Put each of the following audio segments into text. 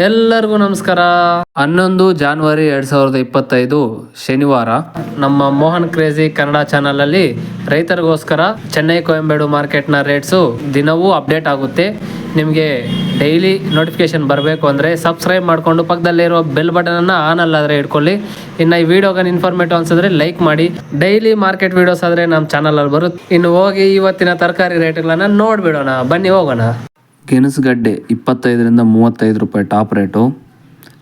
ಎಲ್ಲರಿಗೂ ನಮಸ್ಕಾರ. 11 ಜಾನ್ವರಿ 2025 ಶನಿವಾರ ನಮ್ಮ ಮೋಹನ್ ಕ್ರೇಜಿ ಕನ್ನಡ ಚಾನಲ್ ಅಲ್ಲಿ ರೈತರಿಗೋಸ್ಕರ ಚೆನ್ನೈ ಕೊಯಂಬೇಡು ಮಾರ್ಕೆಟ್ನ ರೇಟ್ಸು ದಿನವೂ ಅಪ್ಡೇಟ್ ಆಗುತ್ತೆ. ನಿಮಗೆ ಡೈಲಿ ನೋಟಿಫಿಕೇಶನ್ ಬರಬೇಕು ಅಂದರೆ ಸಬ್ಸ್ಕ್ರೈಬ್ ಮಾಡಿಕೊಂಡು ಪಕ್ಕದಲ್ಲಿರೋ ಬೆಲ್ ಬಟನನ್ನು ಆನ್ ಅಲ್ಲಾದರೆ ಇಟ್ಕೊಳ್ಳಿ. ಇನ್ನು ಈ ವಿಡಿಯೋಗೆ ಇನ್ಫಾರ್ಮೇಟಿವ್ ಅನ್ಸಿದ್ರೆ ಲೈಕ್ ಮಾಡಿ. ಡೈಲಿ ಮಾರ್ಕೆಟ್ ವಿಡಿಯೋಸ್ ಆದರೆ ನಮ್ಮ ಚಾನಲಲ್ಲಿ ಬರುತ್ತೆ. ಇನ್ನು ಹೋಗಿ ಇವತ್ತಿನ ತರಕಾರಿ ರೇಟ್ಗಳನ್ನು ನೋಡಿಬಿಡೋಣ, ಬನ್ನಿ ಹೋಗೋಣ. ಗೆಣಸುಗಡ್ಡೆ 25ರಿಂದ 35 ರೂಪಾಯಿ ಟಾಪ್ ರೇಟು.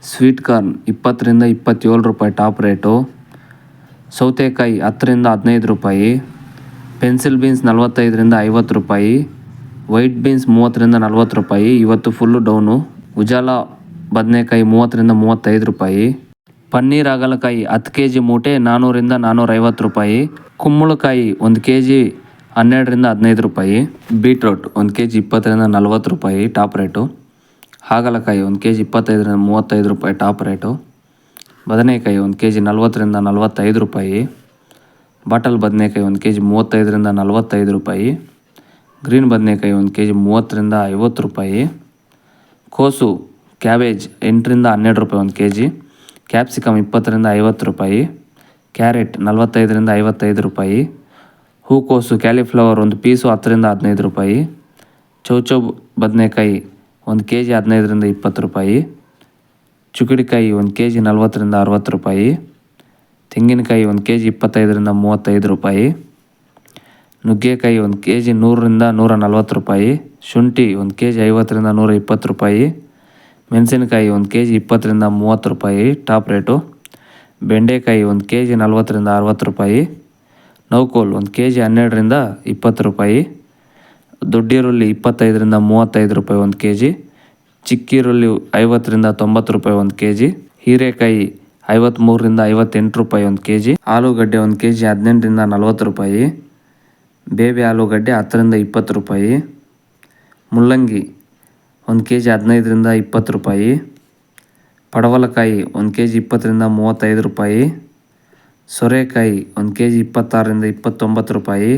ಸ್ವೀಟ್ ಕಾರ್ನ್ 20ರಿಂದ 27 ರೂಪಾಯಿ ಟಾಪ್ ರೇಟು. ಸೌತೆಕಾಯಿ 10ರಿಂದ 15 ರೂಪಾಯಿ. ಪೆನ್ಸಿಲ್ ಬೀನ್ಸ್ 45ರಿಂದ 50 ರೂಪಾಯಿ. ವೈಟ್ ಬೀನ್ಸ್ 30ರಿಂದ 40 ರೂಪಾಯಿ. ಇವತ್ತು ಫುಲ್ಲು ಡೌನು. ಉಜಾಲ ಬದನೆಕಾಯಿ 30ರಿಂದ 35 ರೂಪಾಯಿ. ಪನ್ನೀರ್ ಹಾಗಲಕಾಯಿ 10 kg ಮೂಟೆ 400ರಿಂದ 450 ರೂಪಾಯಿ. ಕುಂಬಳಕಾಯಿ 1 kg 12ರಿಂದ 15 ರೂಪಾಯಿ. ಬೀಟ್ರೋಟ್ 1 kg 20ರಿಂದ 40 ರೂಪಾಯಿ ಟಾಪ್ ರೇಟು. ಹಾಗಲಕಾಯಿ 1 kg 25ರಿಂದ 35 ರೂಪಾಯಿ ಟಾಪ್ ರೇಟು. ಬದನೆಕಾಯಿ 1 kg 40ರಿಂದ 45 ರೂಪಾಯಿ. ಬಾಟಲ್ ಬದನೆಕಾಯಿ 1 kg 35ರಿಂದ 45 ರೂಪಾಯಿ. ಗ್ರೀನ್ ಬದನೆಕಾಯಿ 1 kg 30ರಿಂದ 50 ರೂಪಾಯಿ. ಕೋಸು ಕ್ಯಾಬೇಜ್ 8ರಿಂದ 12 ರೂಪಾಯಿ 1 kg. ಕ್ಯಾಪ್ಸಿಕಮ್ 20ರಿಂದ 50 ರೂಪಾಯಿ. ಕ್ಯಾರೆಟ್ 45ರಿಂದ 55 ರೂಪಾಯಿ. ಹೂಕೋಸು ಕ್ಯಾಲಿಫ್ಲವರ್ 1 ಪೀಸು 10ರಿಂದ 15 ರೂಪಾಯಿ. ಚೌಚೌ ಬದನೆಕಾಯಿ 1 kg 15ರಿಂದ 20 ರೂಪಾಯಿ. ಚುಕ್ಕಡಿಕಾಯಿ 1 kg 40ರಿಂದ 60 ರೂಪಾಯಿ. ತೆಂಗಿನಕಾಯಿ 1 kg 25ರಿಂದ 35 ರೂಪಾಯಿ. ನುಗ್ಗೆಕಾಯಿ 1 kg 100ರಿಂದ 140 ರೂಪಾಯಿ. ಶುಂಠಿ 1 kg 50ರಿಂದ 120 ರೂಪಾಯಿ. ಮೆಣಸಿನಕಾಯಿ 1 kg 20ರಿಂದ 30 ರೂಪಾಯಿ ಟಾಪ್ ರೇಟು. ಬೆಂಡೆಕಾಯಿ 1 kg 40ರಿಂದ 60 ರೂಪಾಯಿ. ನೌಕೋಲ್ 1 kg 12ರಿಂದ 20 ರೂಪಾಯಿ. ದೊಡ್ಡೀರುಳ್ಳಿ 25ರಿಂದ 35 ರೂಪಾಯಿ 1 kg. ಚಿಕ್ಕೀರುಳ್ಳಿ 50ರಿಂದ 90 ರೂಪಾಯಿ 1 kg. ಹೀರೆಕಾಯಿ 53ರಿಂದ 58 ರೂಪಾಯಿ 1 kg. ಆಲೂಗಡ್ಡೆ 1 kg 18ರಿಂದ 40 ರೂಪಾಯಿ. ಬೇಬಿ ಆಲೂಗಡ್ಡೆ 10ರಿಂದ 20 ರೂಪಾಯಿ. ಮುಲ್ಲಂಗಿ 1 kg 15ರಿಂದ 20 ರೂಪಾಯಿ. ಪಡವಲಕಾಯಿ 1 kg 20ರಿಂದ 35 ರೂಪಾಯಿ. ಸೋರೆಕಾಯಿ 1 kg 26ರಿಂದ 29 ರೂಪಾಯಿ.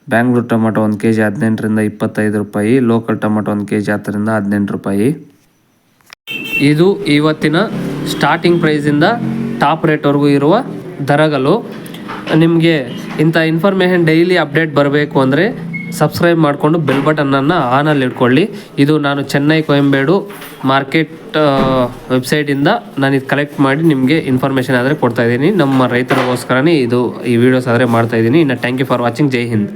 ಬ್ಯಾಂಗ್ಳೂರು ಟೊಮೆಟೊ 1 kg 18ರಿಂದ 25 ರೂಪಾಯಿ. ಲೋಕಲ್ ಟೊಮೆಟೊ 1 kg 10ರಿಂದ 18 ರೂಪಾಯಿ. ಇದು ಇವತ್ತಿನ ಸ್ಟಾರ್ಟಿಂಗ್ ಪ್ರೈಸಿಂದ ಟಾಪ್ ರೇಟ್ವರೆಗೂ ಇರುವ ದರಗಳು. ನಿಮಗೆ ಇಂಥ ಇನ್ಫಾರ್ಮೇಷನ್ ಡೈಲಿ ಅಪ್ಡೇಟ್ ಬರಬೇಕು ಅಂದರೆ ಸಬ್ಸ್ಕ್ರೈಬ್ ಮಾಡಿಕೊಂಡು ಬೆಲ್ ಬಟನನ್ನು ಆನಲ್ಲಿ ಇಟ್ಕೊಳ್ಳಿ. ಇದು ನಾನು ಚೆನ್ನೈ ಕೊಯಂಬೇಡು ಮಾರ್ಕೆಟ್ ವೆಬ್ಸೈಟಿಂದ ನಾನು ಇದು ಕಲೆಕ್ಟ್ ಮಾಡಿ ನಿಮಗೆ ಇನ್ಫಾರ್ಮೇಷನ್ ಆದರೆ ಕೊಡ್ತಾಯಿದ್ದೀನಿ. ನಮ್ಮ ರೈತರಿಗೋಸ್ಕರನೇ ಈ ವಿಡಿಯೋಸ್ ಆದರೆ ಮಾಡ್ತಾಯಿದ್ದೀನಿ. ಇನ್ನು ಥ್ಯಾಂಕ್ ಯು ಫಾರ್ ವಾಚಿಂಗ್. ಜೈ ಹಿಂದ್.